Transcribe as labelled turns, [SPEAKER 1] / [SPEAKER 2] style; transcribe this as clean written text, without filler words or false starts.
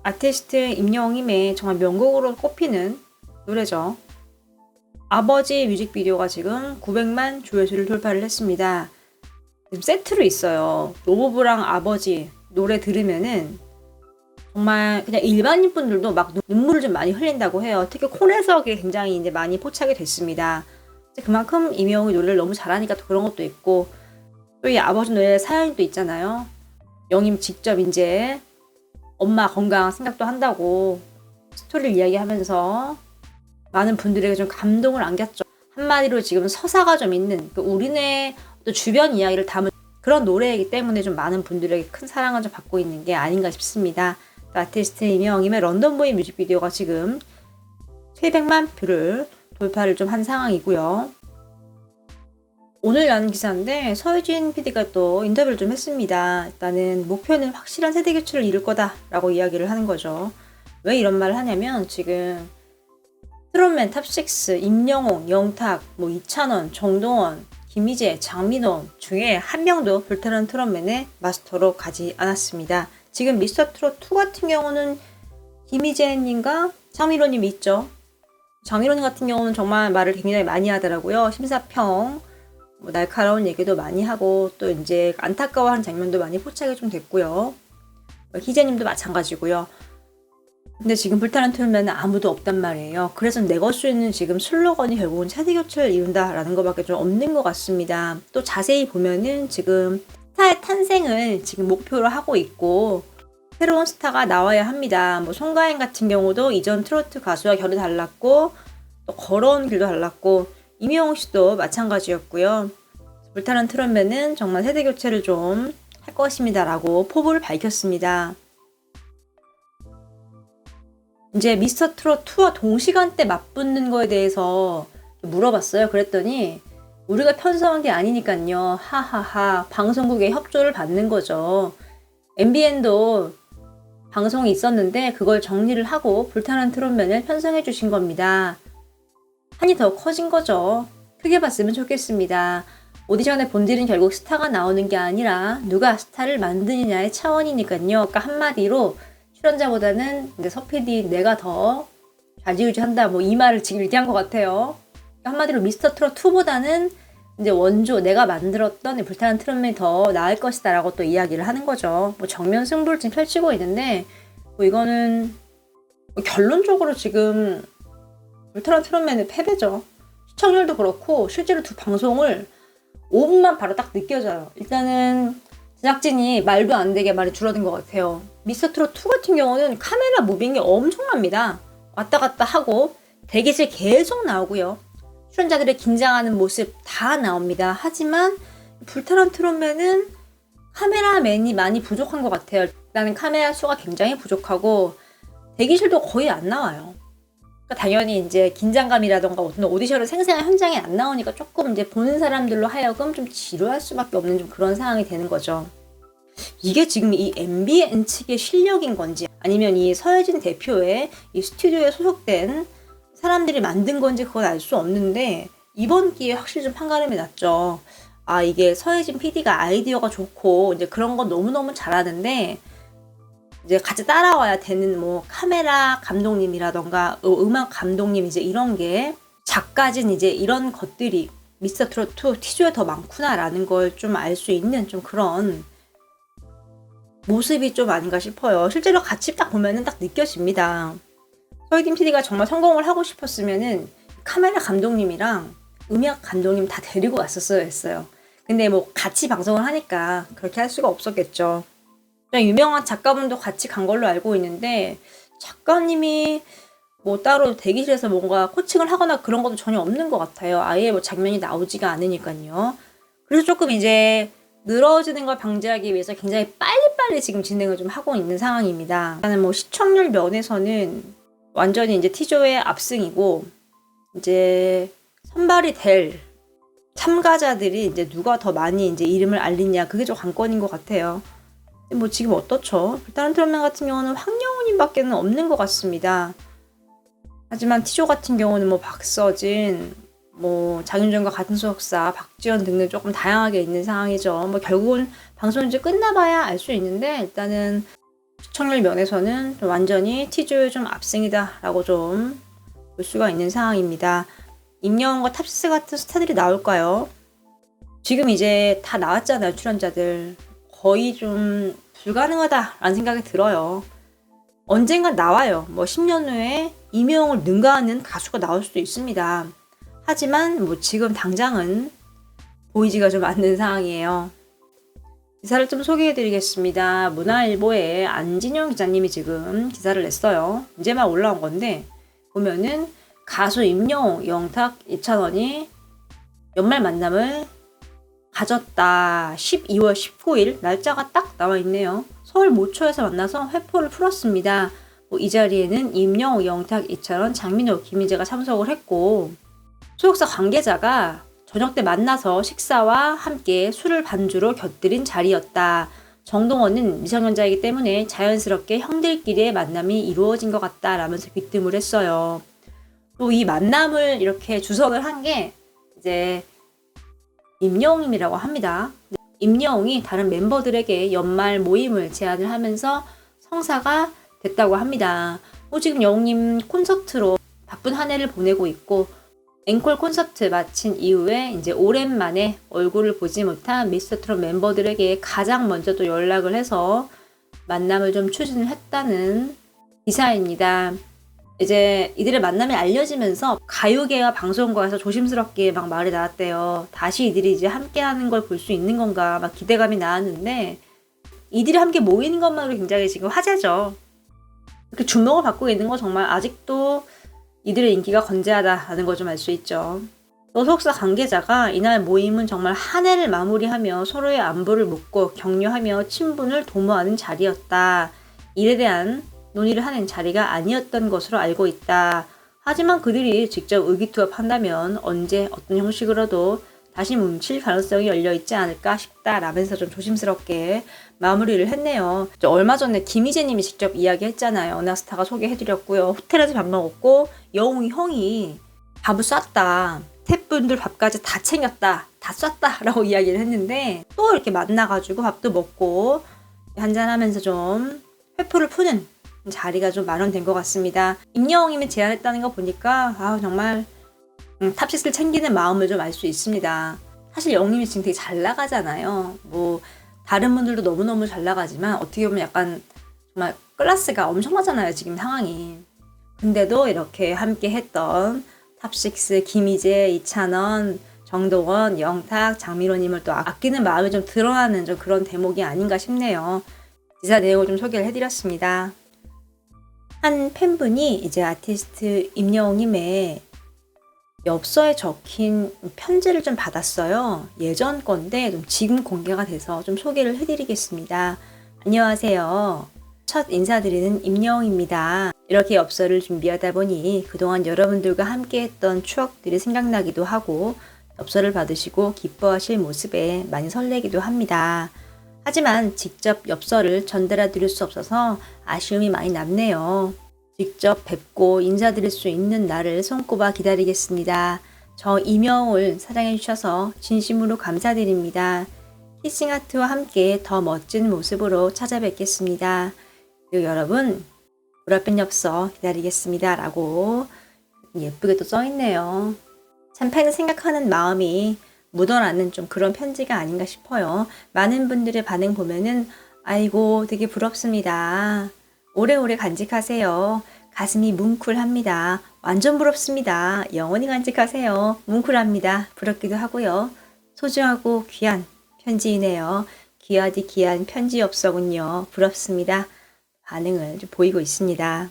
[SPEAKER 1] 아티스트 임영웅의 정말 명곡으로 꼽히는 노래죠. 아버지 뮤직비디오가 지금 900만 조회수를 돌파를 했습니다. 지금 세트로 있어요. 노부부랑 아버지 노래 들으면은 정말 그냥 일반인 분들도 막 눈물을 좀 많이 흘린다고 해요. 특히 콘에서 굉장히 이제 많이 포착이 됐습니다. 그만큼 임영웅이 노래를 너무 잘하니까 또 그런 것도 있고, 또 이 아버지 노래 사연이 또 있잖아요. 영임 직접 이제 엄마 건강 생각도 한다고 스토리를 이야기하면서 많은 분들에게 좀 감동을 안겼죠. 한마디로 지금 서사가 좀 있는 우리네 또 주변 이야기를 담은 그런 노래이기 때문에 좀 많은 분들에게 큰 사랑을 좀 받고 있는 게 아닌가 싶습니다. 아티스트 임영웅의 런던보이 뮤직비디오가 지금 700만 뷰를 돌파를 좀 한 상황이고요. 오늘 난 기사인데 서유진 PD가 또 인터뷰를 좀 했습니다. 일단은 목표는 확실한 세대 교체를 이룰 거다라고 이야기를 하는 거죠. 왜 이런 말을 하냐면 지금 트롯맨 탑6 임영웅, 영탁, 이찬원, 정동원, 김희재, 장민호 중에 한 명도 불타는 트롯맨의 마스터로 가지 않았습니다. 지금 미스터트롯2 같은 경우는 김희재님과 장민호님 있죠. 장민호님 같은 경우는 정말 말을 굉장히 많이 하더라고요. 심사평, 날카로운 얘기도 많이 하고 또 이제 안타까워하는 장면도 많이 포착이 좀 됐고요. 희재님도 마찬가지고요. 근데 지금 불타는 트롯맨은 아무도 없단 말이에요. 그래서 내걸 수 있는 지금 슬로건이 결국은 세대 교체를 이룬다라는 것밖에 좀 없는 것 같습니다. 또 자세히 보면은 지금 스타의 탄생을 지금 목표로 하고 있고 새로운 스타가 나와야 합니다. 송가인 같은 경우도 이전 트로트 가수와 결이 달랐고 또 걸어온 길도 달랐고 임영웅 씨도 마찬가지였고요. 불타는 트롯맨은 정말 세대 교체를 좀 할 것입니다 라고 포부를 밝혔습니다. 이제 미스터트롯2와 동시간대 맞붙는 거에 대해서 물어봤어요. 그랬더니 우리가 편성한 게 아니니까요. 하하하. 방송국의 협조를 받는 거죠. MBN도 방송이 있었는데 그걸 정리를 하고 불타는 트롯맨을 편성해 주신 겁니다. 한이 더 커진 거죠. 크게 봤으면 좋겠습니다. 오디션의 본질은 결국 스타가 나오는 게 아니라 누가 스타를 만드느냐의 차원이니까요. 그러니까 한마디로 출연자보다는 이제 서PD 내가 더 좌지우지한다 이 말을 지금 얘기한 것 같아요. 한마디로 미스터트롯2보다는 이제 원조 내가 만들었던 불타는 트롯맨이 더 나을 것이다 라고 또 이야기를 하는 거죠. 정면 승부를 지금 펼치고 있는데 이거는 결론적으로 지금 불타는 트롯맨의 패배죠. 시청률도 그렇고 실제로 두 방송을 5분만 바로 딱 느껴져요. 일단은 제작진이 말도 안 되게 많이 줄어든 것 같아요. 미스터트롯2 같은 경우는 카메라 무빙이 엄청납니다. 왔다 갔다 하고 대기실 계속 나오고요. 출연자들의 긴장하는 모습 다 나옵니다. 하지만 불타는 트롯맨은 카메라맨이 많이 부족한 것 같아요. 일단은 카메라 수가 굉장히 부족하고 대기실도 거의 안 나와요. 그러니까 당연히 이제 긴장감이라던가 어떤 오디션을 생생한 현장에 안 나오니까 조금 이제 보는 사람들로 하여금 좀 지루할 수밖에 없는 좀 그런 상황이 되는 거죠. 이게 지금 이 MBN 측의 실력인 건지 아니면 이 서혜진 대표의 이 스튜디오에 소속된 사람들이 만든 건지 그건 알 수 없는데 이번 기회에 확실히 좀 판가름이 났죠. 이게 서혜진 PD가 아이디어가 좋고 이제 그런 건 너무너무 잘하는데 이제 같이 따라와야 되는 카메라 감독님이라던가 음악 감독님 이제 이런 게 작가진 이제 이런 것들이 미스터트롯2 티조에 더 많구나라는 걸 좀 알 수 있는 좀 그런 모습이 좀 아닌가 싶어요. 실제로 같이 딱 보면은 딱 느껴집니다. 서희진 PD가 정말 성공을 하고 싶었으면은 카메라 감독님이랑 음악 감독님 다 데리고 왔었어야 했어요. 근데 같이 방송을 하니까 그렇게 할 수가 없었겠죠. 유명한 작가분도 같이 간 걸로 알고 있는데 작가님이 따로 대기실에서 뭔가 코칭을 하거나 그런 것도 전혀 없는 것 같아요. 아예 장면이 나오지가 않으니까요. 그래서 조금 이제 늘어지는 걸 방지하기 위해서 굉장히 빨리빨리 지금 진행을 좀 하고 있는 상황입니다. 일단은 시청률 면에서는 완전히 이제 티조의 압승이고 이제 선발이 될 참가자들이 이제 누가 더 많이 이제 이름을 알리냐 그게 좀 관건인 것 같아요. 지금 어떻죠? 불타는 트롯맨 같은 경우는 황영훈님밖에는 없는 것 같습니다. 하지만 티조 같은 경우는 박서진, 장윤정과 같은 소속사, 박지현 등등 조금 다양하게 있는 상황이죠. 결국은 방송이 이제 끝나봐야 알 수 있는데 일단은 시청률 면에서는 완전히 티조의 좀 압승이다라고 좀 볼 수가 있는 상황입니다. 임영웅과 탑시스 같은 스타들이 나올까요? 지금 이제 다 나왔잖아요, 출연자들. 거의 좀 불가능하다라는 생각이 들어요. 언젠간 나와요. 뭐 10년 후에 임영웅을 능가하는 가수가 나올 수도 있습니다. 하지만 뭐 지금 당장은 보이지가 좀 않는 상황이에요. 기사를 좀 소개해드리겠습니다. 문화일보의 안진영 기자님이 지금 기사를 냈어요. 이제 막 올라온 건데 보면은 가수 임영웅, 영탁, 이찬원이 연말 만남을 가졌다. 12월 19일 날짜가 딱 나와 있네요. 서울 모초에서 만나서 회포를 풀었습니다. 이 자리에는 임영웅, 영탁, 이찬원, 장민호, 김희재가 참석을 했고 소속사 관계자가 저녁 때 만나서 식사와 함께 술을 반주로 곁들인 자리였다. 정동원은 미성년자이기 때문에 자연스럽게 형들끼리의 만남이 이루어진 것 같다라면서 귀뜸을 했어요. 또 이 만남을 이렇게 주석을 한 게 이제 임영웅이라고 합니다. 임영웅이 다른 멤버들에게 연말 모임을 제안을 하면서 성사가 됐다고 합니다. 지금 영웅님 콘서트로 바쁜 한 해를 보내고 있고 앵콜 콘서트 마친 이후에 이제 오랜만에 얼굴을 보지 못한 미스터트롯 멤버들에게 가장 먼저 또 연락을 해서 만남을 좀 추진을 했다는 기사입니다. 이제 이들의 만남이 알려지면서 가요계와 방송국에서 조심스럽게 막 말이 나왔대요. 다시 이들이 이제 함께하는 걸 볼 수 있는 건가 막 기대감이 나왔는데 이들이 함께 모이는 것만으로 굉장히 지금 화제죠. 이렇게 주목을 받고 있는 거 정말 아직도 이들의 인기가 건재하다라는 걸 좀 알 수 있죠. 소속사 관계자가 이날 모임은 정말 한 해를 마무리하며 서로의 안부를 묻고 격려하며 친분을 도모하는 자리였다. 일에 대한 논의를 하는 자리가 아니었던 것으로 알고 있다. 하지만 그들이 직접 의기투합한다면 언제 어떤 형식으로도 다시 뭉칠 가능성이 열려있지 않을까 싶다라면서 좀 조심스럽게 마무리를 했네요. 얼마 전에 김희재님이 직접 이야기했잖아요. 은하스타가 소개해드렸고요. 호텔에서 밥 먹었고 영웅이 형이 밥을 쐈다. 스태프분들 밥까지 다 챙겼다. 다 쐈다 라고 이야기를 했는데 또 이렇게 만나가지고 밥도 먹고 한잔하면서 좀 회포를 푸는 자리가 좀 마련된 것 같습니다. 임영웅님이 제안했다는 거 보니까 정말 탑시스를 챙기는 마음을 좀 알 수 있습니다. 사실 영웅님이 지금 되게 잘 나가잖아요. 뭐 다른 분들도 너무너무 잘 나가지만 어떻게 보면 약간 정말 클래스가 엄청나잖아요. 지금 상황이. 근데도 이렇게 함께 했던 탑식스, 김희재, 이찬원, 정동원, 영탁, 장민호님을 또 아끼는 마음이 좀 드러나는 좀 그런 대목이 아닌가 싶네요. 기사 내용을 좀 소개를 해드렸습니다. 한 팬분이 이제 아티스트 임영웅님의 엽서에 적힌 편지를 좀 받았어요. 예전 건데 좀 지금 공개가 돼서 좀 소개를 해드리겠습니다. 안녕하세요. 첫 인사드리는 임영웅입니다. 이렇게 엽서를 준비하다 보니 그동안 여러분들과 함께했던 추억들이 생각나기도 하고 엽서를 받으시고 기뻐하실 모습에 많이 설레기도 합니다. 하지만 직접 엽서를 전달해 드릴 수 없어서 아쉬움이 많이 남네요. 직접 뵙고 인사드릴 수 있는 날을 손꼽아 기다리겠습니다. 저 임영웅을 사랑해 주셔서 진심으로 감사드립니다. 키싱하트와 함께 더 멋진 모습으로 찾아뵙겠습니다. 그리고 여러분 보랏빛 엽서 기다리겠습니다. 라고 예쁘게 또 써있네요. 참 팬을 생각하는 마음이 묻어나는 좀 그런 편지가 아닌가 싶어요. 많은 분들의 반응 보면은 아이고 되게 부럽습니다. 오래오래 간직하세요. 가슴이 뭉클합니다. 완전 부럽습니다. 영원히 간직하세요. 뭉클합니다. 부럽기도 하고요. 소중하고 귀한 편지이네요. 귀하디 귀한 편지 엽서군요. 부럽습니다. 반응을 좀 보이고 있습니다.